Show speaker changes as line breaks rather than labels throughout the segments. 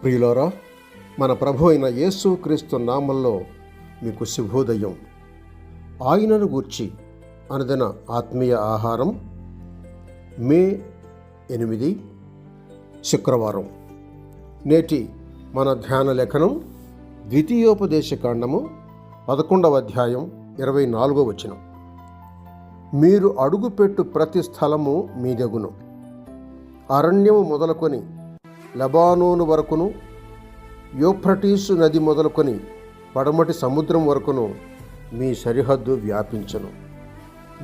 ప్రియులారా, మన ప్రభు అయిన యేసు క్రీస్తు నామంలో మీకు శుభోదయం. ఆయనను గూర్చి అనుదిన ఆత్మీయ ఆహారం, మే 8 శుక్రవారం. నేటి మన ధ్యాన లేఖనం ద్వితీయోపదేశకాండము 11వ అధ్యాయం 24వ వచనం. మీరు అడుగుపెట్టు ప్రతి స్థలము మీదగును, అరణ్యము మొదలుకొని లెబానోను వరకును, యూఫ్రటీసు నది మొదలుకొని పడమటి సముద్రం వరకును మీ సరిహద్దు వ్యాపించను.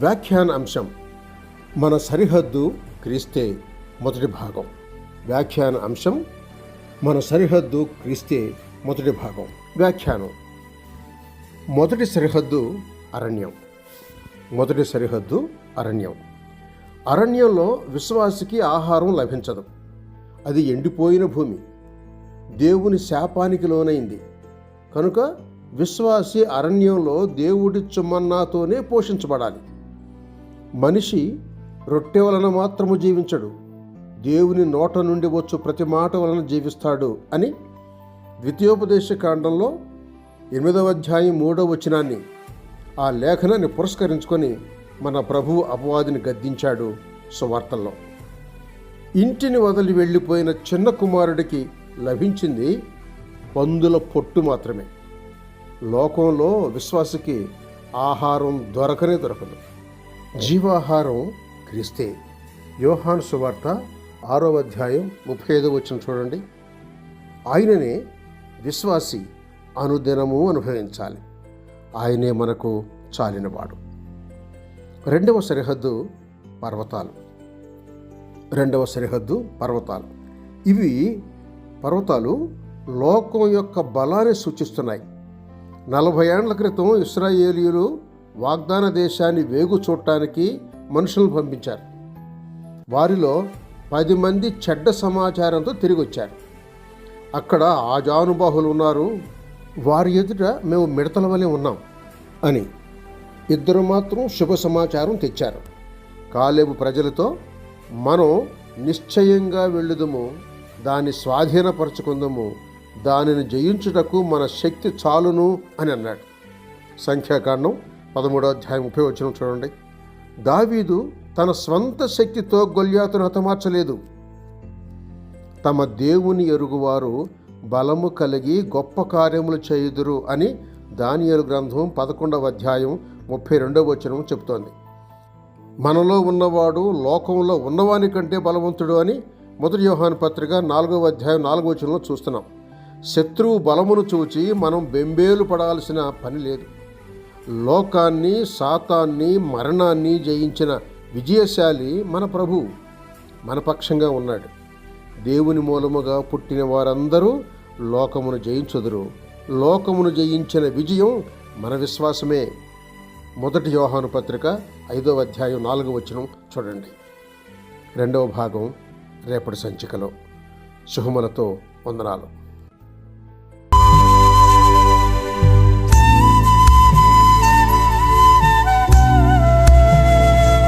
వ్యాఖ్యాన అంశం: మన సరిహద్దు క్రీస్తే. మొదటి భాగం. వ్యాఖ్యాన అంశం: మన సరిహద్దు క్రీస్తే. మొదటి భాగం. వ్యాఖ్యానం: మొదటి సరిహద్దు అరణ్యం. మొదటి సరిహద్దు అరణ్యం. అరణ్యంలో విశ్వాసికి ఆహారం లభించదు. అది ఎండిపోయిన భూమి, దేవుని శాపానికి లోనైంది. కనుక విశ్వాసి అరణ్యంలో దేవుడి చుమన్నాతోనే పోషించబడాలి. మనిషి రొట్టె వలన మాత్రము జీవించడు, దేవుని నోట నుండి వచ్చు ప్రతి మాట వలన జీవిస్తాడు అని ద్వితీయోపదేశకాండంలో 8వ అధ్యాయం 3వ వచనాన్ని, ఆ లేఖనాన్ని పురస్కరించుకొని మన ప్రభువు అపవాదిని గద్దించాడు సువార్తల్లో. ఇంటిని వదిలి వెళ్ళిపోయిన చిన్న కుమారుడికి లభించింది పందుల పొట్టు మాత్రమే. లోకంలో విశ్వాసికి ఆహారం దొరకనే దొరకదు. జీవాహారం క్రీస్తే. యోహాను సువార్త 6వ అధ్యాయం 35వ వచనం చూడండి. ఆయననే విశ్వాసి అనుదినము అనుభవించాలి. ఆయనే మనకు చాలినవాడు. రెండవ సరిహద్దు పర్వతాలు. రెండవ సరిహద్దు పర్వతాలు. ఇవి పర్వతాలు లోకం యొక్క బలాన్ని సూచిస్తున్నాయి. 40 ఏండ్ల క్రితం ఇశ్రాయేలీయులు వాగ్దాన దేశాన్ని వేగు చూడటానికి మనుషులను పంపించారు. వారిలో 10 మంది చెడ్డ సమాచారంతో తిరిగి వచ్చారు. అక్కడ ఆజానుబాహులు ఉన్నారు, వారి ఎదుట మేము మిడతల వలె ఉన్నాం అని. 2 మాత్రం శుభ సమాచారం తెచ్చారు. కాలేబు ప్రజలతో, మనం నిశ్చయంగా వెళ్ళుదము, దాన్ని స్వాధీనపరచుకుందాము, దానిని జయించుటకు మన శక్తి చాలును అని అన్నాడు. సంఖ్యాకాండం 13వ అధ్యాయం 30వ వచనం చూడండి. దావీదు తన స్వంత శక్తితో గొల్యాతును హతమార్చలేదు. తమ దేవుని ఎరుగువారు బలము కలిగి గొప్ప కార్యములు చేయుదురు అని దానియేలు గ్రంథం 11వ అధ్యాయం 32వ వచనం చెబుతోంది. మనలో ఉన్నవాడు లోకంలో ఉన్నవాని కంటే బలవంతుడు అని 1 యోహాను పత్రిక 4వ అధ్యాయం 4వ వచనంలో చూస్తున్నాం. శత్రువు బలమును చూచి మనం బెంబేలు పడాల్సిన పని లేదు. లోకాన్ని, సాతాన్ని, మరణాన్ని జయించిన విజయశాలి మన ప్రభువు మన పక్షంగా ఉన్నాడు. దేవుని మూలముగా పుట్టిన వారందరూ లోకమును జయించుదురు. లోకమును జయించిన విజయం మన విశ్వాసమే. 1 యోహాను పత్రిక 5వ అధ్యాయం 4వ వచనం చూడండి. 2వ భాగం రేపటి సంచికలో. శుభములతో వందనాలు.